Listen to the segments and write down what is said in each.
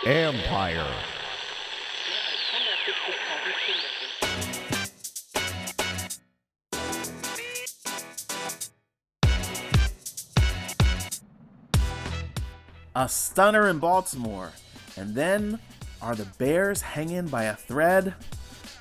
Empire. A stunner in Baltimore. And then, are the Bears hanging by a thread?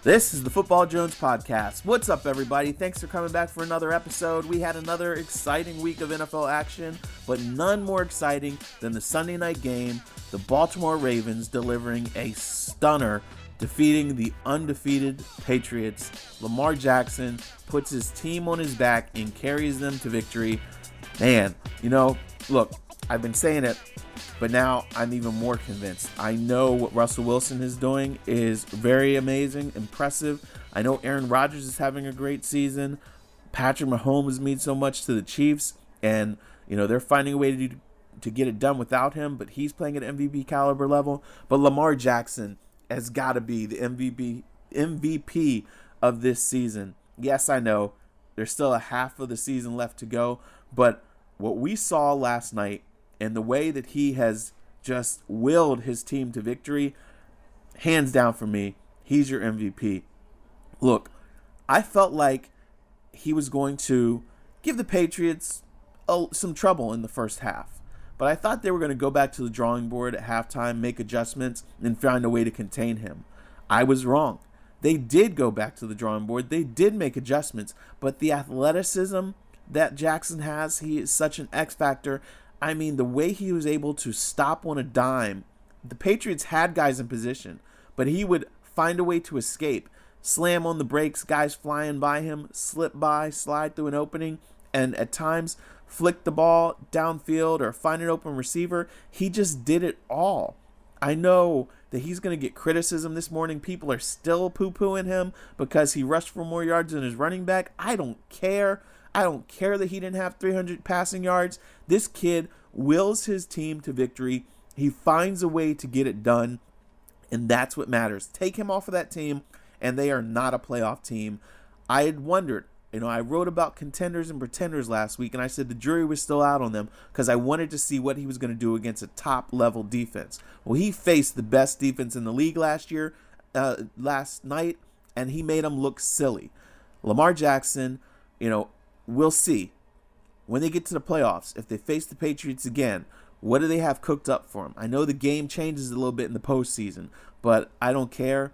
This is the Football Jones Podcast. What's up, everybody? Thanks for coming back for another episode. We had another exciting week of NFL action, but none more exciting than the Sunday night game, the Baltimore Ravens delivering a stunner, defeating the undefeated Patriots. Lamar Jackson puts his team on his back and carries them to victory. Man, look, I've been saying it, but now I'm even more convinced. I know what Russell Wilson is doing is very amazing, impressive. I know Aaron Rodgers is having a great season. Patrick Mahomes means so much to the Chiefs, and they're finding a way to get it done without him, but he's playing at MVP caliber level. But Lamar Jackson has got to be the MVP of this season. Yes, I know there's still a half of the season left to go, but what we saw last night and the way that he has just willed his team to victory, hands down for me, he's your MVP. Look, I felt like he was going to give the Patriots some trouble in the first half. But I thought they were going to go back to the drawing board at halftime, make adjustments, and find a way to contain him. I was wrong. They did go back to the drawing board. They did make adjustments. But the athleticism that Jackson has, he is such an X factor. I mean, the way he was able to stop on a dime, the Patriots had guys in position, but he would find a way to escape, slam on the brakes, guys flying by him, slip by, slide through an opening, and at times flick the ball downfield or find an open receiver. He just did it all. I know that he's going to get criticism this morning. People are still poo-pooing him because he rushed for more yards than his running back. I don't care. I don't care that he didn't have 300 passing yards. This kid wills his team to victory. He finds a way to get it done, and that's what matters. Take him off of that team, and they are not a playoff team. I had wondered, I wrote about contenders and pretenders last week, and I said the jury was still out on them because I wanted to see what he was going to do against a top-level defense. Well, he faced the best defense in the league last night, and he made them look silly. Lamar Jackson, we'll see when they get to the playoffs. If they face the Patriots again, what do they have cooked up for them? I know the game changes a little bit in the postseason, but I don't care.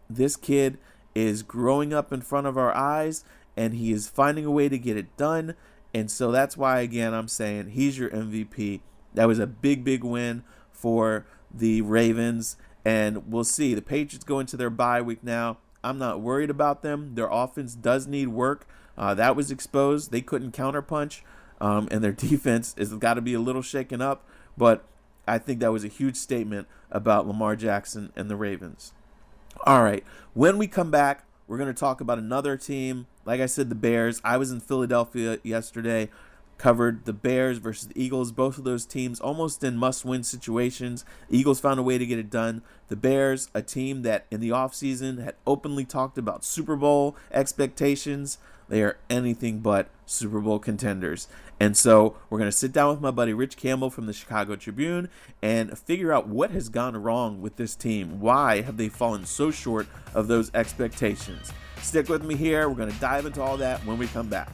This kid is growing up in front of our eyes, and he is finding a way to get it done. And so that's why, again, I'm saying he's your MVP. That was a big, big win for the Ravens, and we'll see. The Patriots go into their bye week now. I'm not worried about them. Their offense does need work. That was exposed. They couldn't counterpunch, and their defense has got to be a little shaken up. But I think that was a huge statement about Lamar Jackson and the Ravens. All right, when we come back, we're going to talk about another team. Like I said, the Bears. I was in Philadelphia yesterday, covered the Bears versus the Eagles. Both of those teams almost in must-win situations. The Eagles found a way to get it done. The Bears, a team that in the offseason had openly talked about Super Bowl expectations. They are anything but Super Bowl contenders. And so we're going to sit down with my buddy Rich Campbell from the Chicago Tribune and figure out what has gone wrong with this team. Why have they fallen so short of those expectations? Stick with me here. We're going to dive into all that when we come back.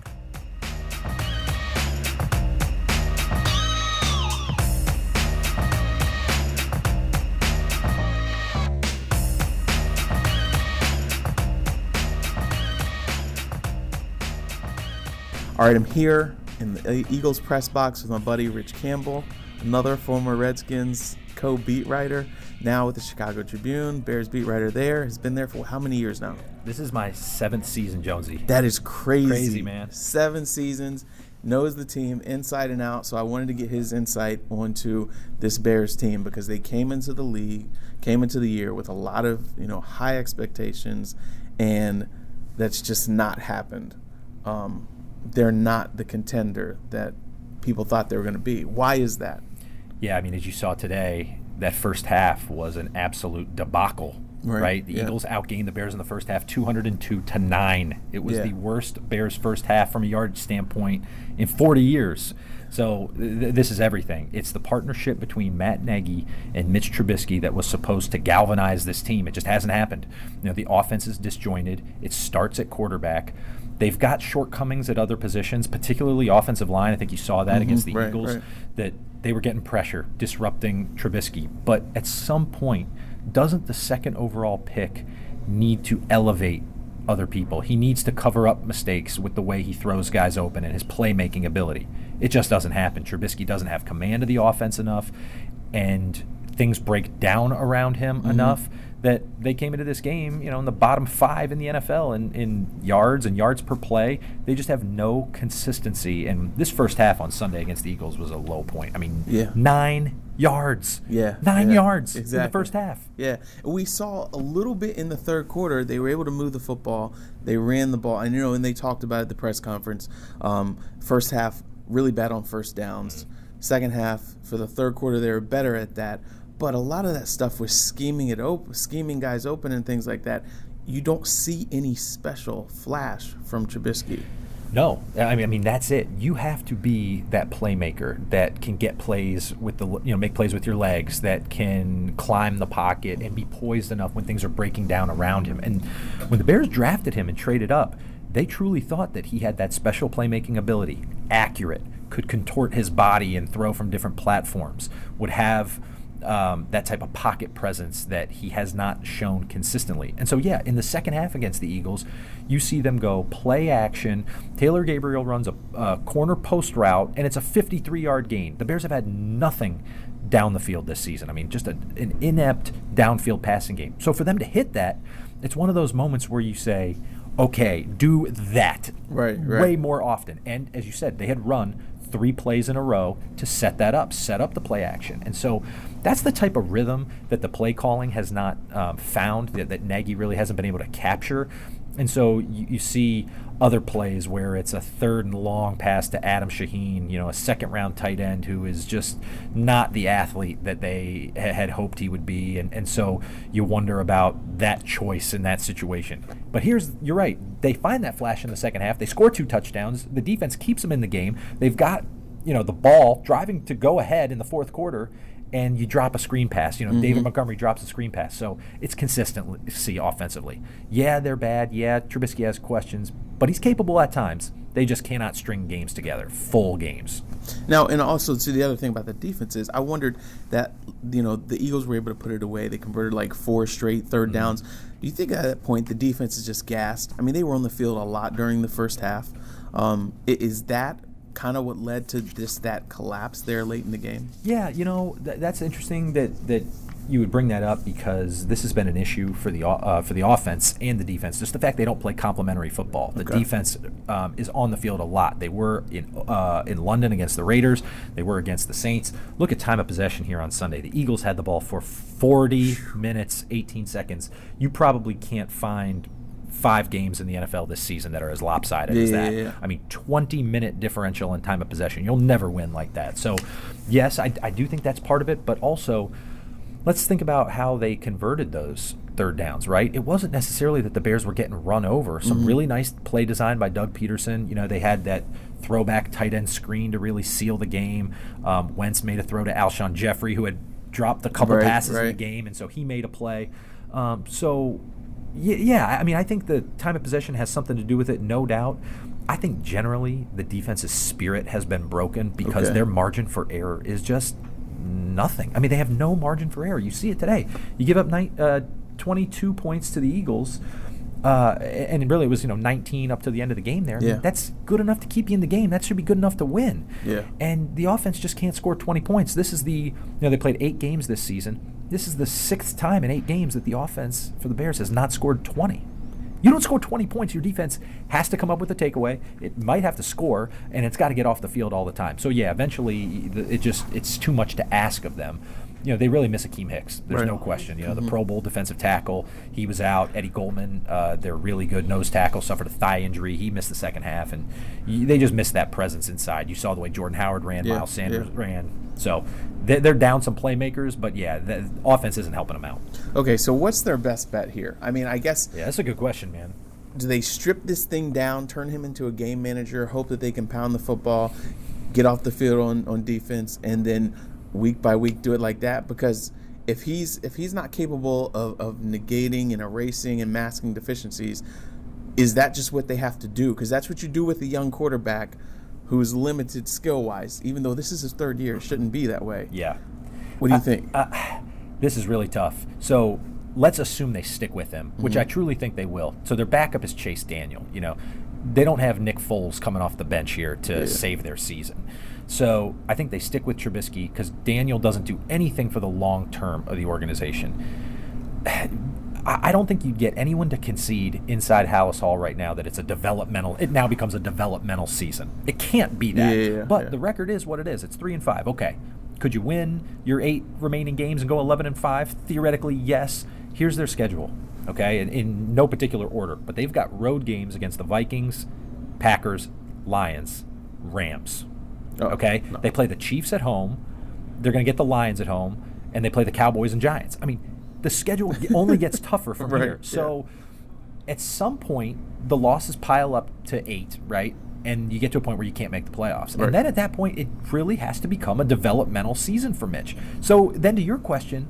All right, I'm here in the Eagles press box with my buddy Rich Campbell, another former Redskins co-beat writer, now with the Chicago Tribune, Bears beat writer there. Has been there for how many years now? This is my 7th season, Jonesy. That is crazy. Crazy, man. 7 seasons, knows the team inside and out, so I wanted to get his insight onto this Bears team because they came into the league, came into the year with a lot of, high expectations, and that's just not happened. They're not the contender that people thought they were going to be. Why is that? Yeah, as you saw today, that first half was an absolute debacle right? The Eagles outgained the Bears in the first half 202-9. It was the worst Bears first half from a yardage standpoint in 40 years. So this is everything. It's the partnership between Matt Nagy and Mitch Trubisky that was supposed to galvanize this team. It just hasn't happened. The offense is disjointed. It starts at quarterback. They've got shortcomings at other positions, particularly offensive line. I think you saw that against the Eagles, that they were getting pressure, disrupting Trubisky. But at some point, doesn't the second overall pick need to elevate other people? He needs to cover up mistakes with the way he throws guys open and his playmaking ability. It just doesn't happen. Trubisky doesn't have command of the offense enough, and things break down around him enough that they came into this game, in the bottom 5 in the NFL in yards and yards per play. They just have no consistency. And this first half on Sunday against the Eagles was a low point. 9 yards. 9 yards in the first half. Yeah. We saw a little bit in the third quarter. They were able to move the football. They ran the ball. And, and they talked about it at the press conference. First half, really bad on first downs. Second half, for the third quarter, they were better at that. But a lot of that stuff was scheming guys open and things like that. You don't see any special flash from Trubisky. No, I mean that's it. You have to be that playmaker that can get plays with make plays with your legs, that can climb the pocket and be poised enough when things are breaking down around him. And when the Bears drafted him and traded up, they truly thought that he had that special playmaking ability, accurate, could contort his body and throw from different platforms, would have that type of pocket presence that he has not shown consistently. And so, in the second half against the Eagles, you see them go play action. Taylor Gabriel runs a corner post route, and it's a 53-yard gain. The Bears have had nothing down the field this season. Just an inept downfield passing game. So for them to hit that, it's one of those moments where you say, okay, do that way more often. And as you said, they had run 3 plays in a row to set up the play action. And so that's the type of rhythm that the play calling has not found, that Nagy really hasn't been able to capture. And so you see other plays where it's a 3rd and long pass to Adam Shaheen, a second-round tight end who is just not the athlete that they had hoped he would be. And so you wonder about that choice in that situation. But you're right, they find that flash in the second half. They score 2 touchdowns. The defense keeps them in the game. They've got, the ball driving to go ahead in the fourth quarter, and you drop a screen pass. David Montgomery drops a screen pass. So it's consistency offensively. Yeah, they're bad. Yeah, Trubisky has questions, but he's capable at times. They just cannot string games together, full games. Now, and also, the other thing about the defense is I wondered that, the Eagles were able to put it away. They converted like 4 straight third downs. Do you think at that point the defense is just gassed? They were on the field a lot during the first half. Is that kind of what led to that collapse there late in the game? Yeah, that's interesting that you would bring that up, because this has been an issue for the offense and the defense. Just the fact they don't play complementary football. The defense is on the field a lot. They were in London against the Raiders. They were against the Saints. Look at time of possession here on Sunday. The Eagles had the ball for 40 minutes, 18 seconds. You probably can't find 5 games in the NFL this season that are as lopsided as that. 20-minute differential in time of possession. You'll never win like that. So, yes, I do think that's part of it, but also let's think about how they converted those third downs, right? It wasn't necessarily that the Bears were getting run over. Some really nice play design by Doug Peterson. They had that throwback tight end screen to really seal the game. Wentz made a throw to Alshon Jeffrey, who had dropped a couple passes in the game, and so he made a play. I think the time of possession has something to do with it, no doubt. I think generally the defense's spirit has been broken because their margin for error is just nothing. They have no margin for error. You see it today. You give up 22 points to the Eagles, and really it was 19 up to the end of the game there. That's good enough to keep you in the game. That should be good enough to win. And the offense just can't score 20 points. This is they played 8 games this season. This is the 6th time in 8 games that the offense for the Bears has not scored 20. You don't score 20 points, your defense has to come up with a takeaway. It might have to score, and it's got to get off the field all the time. So, eventually it's too much to ask of them. they really miss Akeem Hicks. There's Right. no question. The Pro Bowl defensive tackle, he was out. Eddie Goldman, their really good nose tackle, suffered a thigh injury. He missed the second half, and they just missed that presence inside. You saw the way Jordan Howard ran, Miles Sanders ran. So they're down some playmakers, but the offense isn't helping them out. Okay, so what's their best bet here? I mean, I guess. Yeah, that's a good question, man. Do they strip this thing down, turn him into a game manager, hope that they can pound the football, get off the field on defense, and then week by week do it like that? Because if he's not capable of negating and erasing and masking deficiencies, is that just what they have to do? Because that's what you do with a young quarterback who's limited skill-wise, even though this is his third year. It shouldn't be that way. Yeah. What do you think? This is really tough. So let's assume they stick with him, which I truly think they will. So their backup is Chase Daniel. They don't have Nick Foles coming off the bench here to save their season. So I think they stick with Trubisky because Daniel doesn't do anything for the long term of the organization. I don't think you'd get anyone to concede inside Hallis Hall right now that it now becomes a developmental season. It can't be that. But the record is what it is. It's 3-5. Okay. Could you win your 8 remaining games and go 11-5? Theoretically, yes. Here's their schedule, okay, in no particular order. But they've got road games against the Vikings, Packers, Lions, Rams, okay? No. They play the Chiefs at home. They're going to get the Lions at home, and they play the Cowboys and Giants. I mean, the schedule only gets tougher from here. So at some point, the losses pile up to 8, right? And you get to a point where you can't make the playoffs. Right. And then at that point, it really has to become a developmental season for Mitch. So then to your question,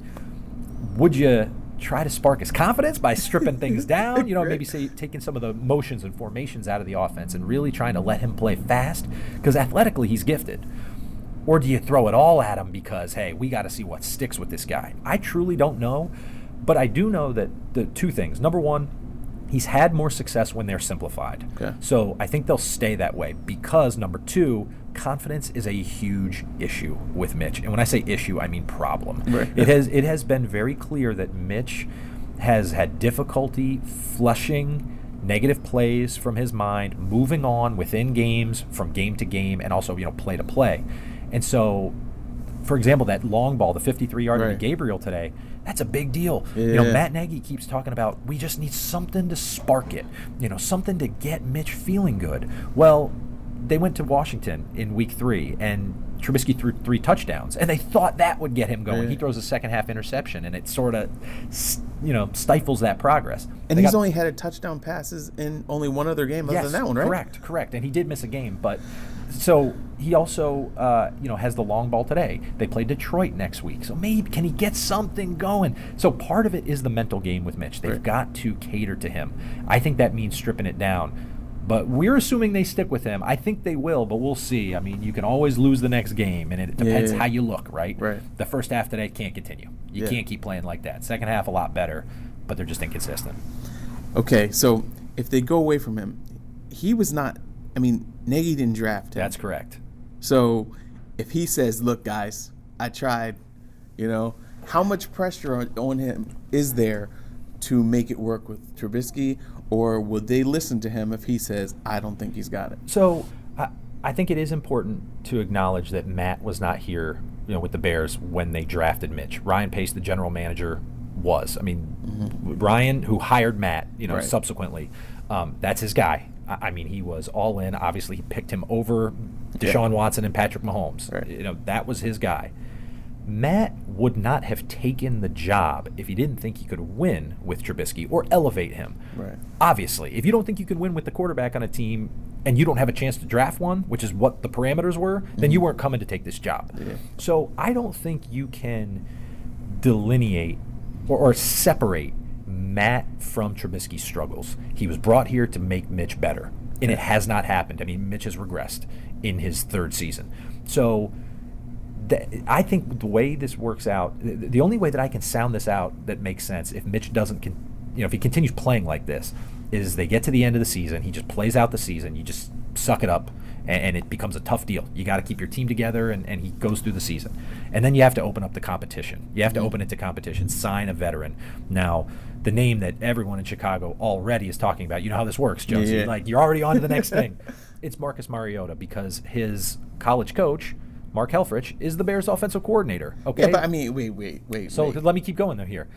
would you try to spark his confidence by stripping things down, maybe taking some of the motions and formations out of the offense and really trying to let him play fast? Because athletically, he's gifted. Or do you throw it all at him because, hey, we got to see what sticks with this guy? I truly don't know, but I do know that the 2 things. Number one, he's had more success when they're simplified. Okay. So I think they'll stay that way because, number 2, confidence is a huge issue with Mitch. And when I say issue, I mean problem. Right. It has been very clear that Mitch has had difficulty flushing negative plays from his mind, moving on within games, from game to game, and also, play to play. And so, for example, that long ball, the 53-yarder to Gabriel today, that's a big deal. Yeah. Matt Nagy keeps talking about we just need something to spark it, something to get Mitch feeling good. Well, they went to Washington in week 3, and Trubisky threw 3 touchdowns, and they thought that would get him going. Yeah. He throws a second-half interception, and it sort of, stifles that progress. And he's only had touchdown passes in only one other game other than that one, right? Correct. And he did miss a game, but so he also, has the long ball today. They play Detroit next week, so maybe can he get something going? So part of it is the mental game with Mitch. They've got to cater to him. I think that means stripping it down. But we're assuming they stick with him. I think they will, but we'll see. I mean, you can always lose the next game, and it depends how you look, right? The first half today can't continue. You can't keep playing like that. Second half, a lot better, but they're just inconsistent. Okay, so if they go away from him, he was not – Nagy didn't draft him. That's correct. So if he says, look, guys, I tried, how much pressure on him is there to make it work with Trubisky, or would they listen to him if he says, I don't think he's got it? So I think it is important to acknowledge that Matt was not here, with the Bears when they drafted Mitch. Ryan Pace, the general manager, was. Ryan, who hired Matt, subsequently, that's his guy. He was all in. Obviously, he picked him over Deshaun Watson and Patrick Mahomes. Right. That was his guy. Matt would not have taken the job if he didn't think he could win with Trubisky or elevate him. Right. Obviously, if you don't think you can win with the quarterback on a team and you don't have a chance to draft one, which is what the parameters were, then you weren't coming to take this job. Yeah. So I don't think you can delineate or separate Matt from Trubisky's struggles. He was brought here to make Mitch better, and it has not happened. Mitch has regressed in his 3rd season. So I think the way this works out, the only way that I can sound this out that makes sense, if Mitch doesn't, if he continues playing like this, is they get to the end of the season, he just plays out the season, you just suck it up, and it becomes a tough deal. You got to keep your team together, and he goes through the season. And then you have to open up the competition. You have to open it to competition, sign a veteran. Now, the name that everyone in Chicago already is talking about, you know how this works, Jonesy. You're already on to the next thing. It's Marcus Mariota, because his college coach Mark Helfrich is the Bears' offensive coordinator. Okay. Yeah, but I mean, wait. So let me keep going though here.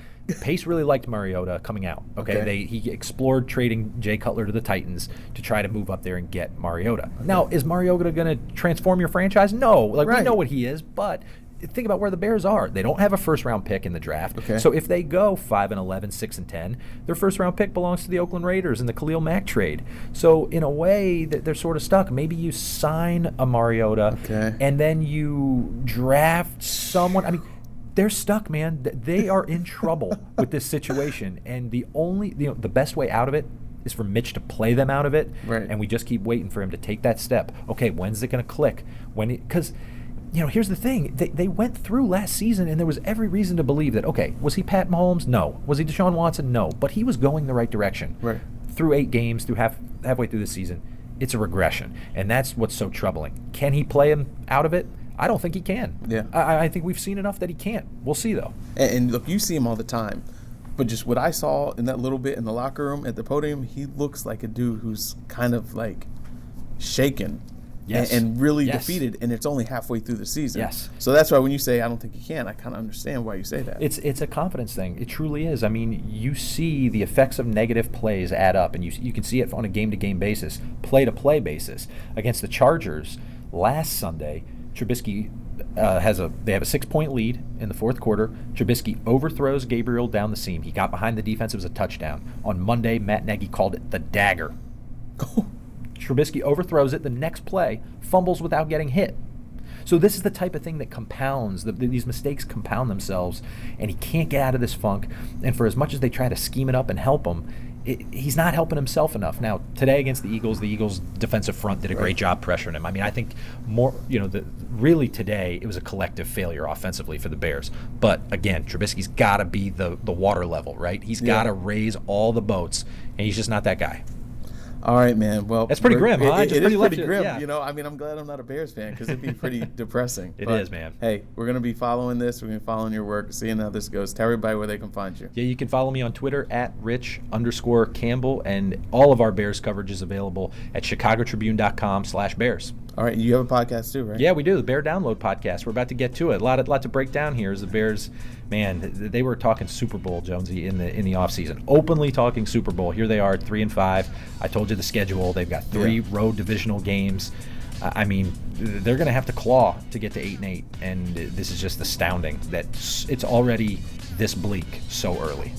Pace really liked Mariota coming out. Okay. He explored trading Jay Cutler to the Titans to try to move up there and get Mariota. Okay. Now, is Mariota going to transform your franchise? No. We know what he is, but think about where the Bears are. They don't have a first-round pick in the draft. Okay. So if they go 5-11, 6-10, their first-round pick belongs to the Oakland Raiders in the Khalil Mack trade. So in a way, they're sort of stuck. Maybe you sign a Mariota, and then you draft someone. I mean, they're stuck, man. They are in trouble with this situation, and the best way out of it is for Mitch to play them out of it, and we just keep waiting for him to take that step. Okay, when's it going to click? Because here's the thing. They went through last season, and there was every reason to believe that, okay, was he Pat Mahomes? No. Was he Deshaun Watson? No. But he was going the right direction. Right. Through 8 games, through halfway through the season, it's a regression, and that's what's so troubling. Can he play him out of it? I don't think he can. Yeah. I think we've seen enough that he can't. We'll see, though. And look, you see him all the time. But just what I saw in that little bit in the locker room at the podium, he looks like a dude who's kind of like shaken. Yes. And really defeated, and it's only halfway through the season. Yes. So that's why when you say, I don't think he can, I kind of understand why you say that. It's a confidence thing. It truly is. I mean, you see the effects of negative plays add up, and you can see it on a game-to-game basis, play-to-play basis. Against the Chargers last Sunday, Trubisky they have a 6-point lead in the fourth quarter. Trubisky overthrows Gabriel down the seam. He got behind the defense. It was a touchdown. On Monday, Matt Nagy called it the dagger. Trubisky overthrows it. The next play, fumbles without getting hit. So this is the type of thing that compounds. These mistakes compound themselves, and he can't get out of this funk. And for as much as they try to scheme it up and help him, he's not helping himself enough. Now, today against the Eagles defensive front did a great job pressuring him. I mean, I think really today it was a collective failure offensively for the Bears. But again, Trubisky's got to be the water level, right? He's got to raise all the boats, and he's just not that guy. All right, man. Well, that's pretty grim, huh? It is pretty grim. Yeah. I mean, I'm glad I'm not a Bears fan because it'd be pretty depressing. It is, man. Hey, we're going to be following this. We're going to be following your work, seeing how this goes. Tell everybody where they can find you. Yeah, you can follow me on Twitter at Rich_Campbell, and all of our Bears coverage is available at ChicagoTribune.com/Bears. All right, you have a podcast too, right? Yeah, we do. The Bear Download Podcast. We're about to get to it. A lot to break down here. As the Bears, man, they were talking Super Bowl, Jonesy, in the offseason. Openly talking Super Bowl. Here they are, 3-5. I told you the schedule. They've got 3 road divisional games. I mean, they're going to have to claw to get to 8-8, and this is just astounding that it's already this bleak so early.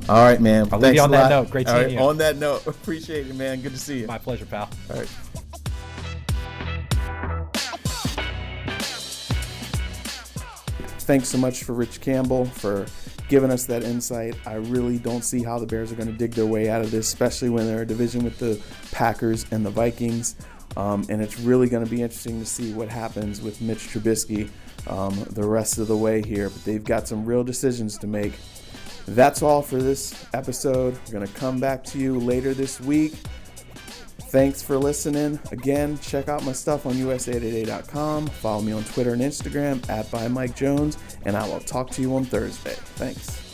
All right, man. I'll leave you on that note. Great seeing you. On that note, appreciate it, man. Good to see you. My pleasure, pal. All right. Thanks so much for Rich Campbell for giving us that insight. I really don't see how the Bears are going to dig their way out of this, especially when they're a division with the Packers and the Vikings. And it's really going to be interesting to see what happens with Mitch Trubisky the rest of the way here. But they've got some real decisions to make. That's all for this episode. We're going to come back to you later this week. Thanks for listening. Again, check out my stuff on USA Today.com. Follow me on Twitter and Instagram @ByMikeJones, and I will talk to you on Thursday. Thanks.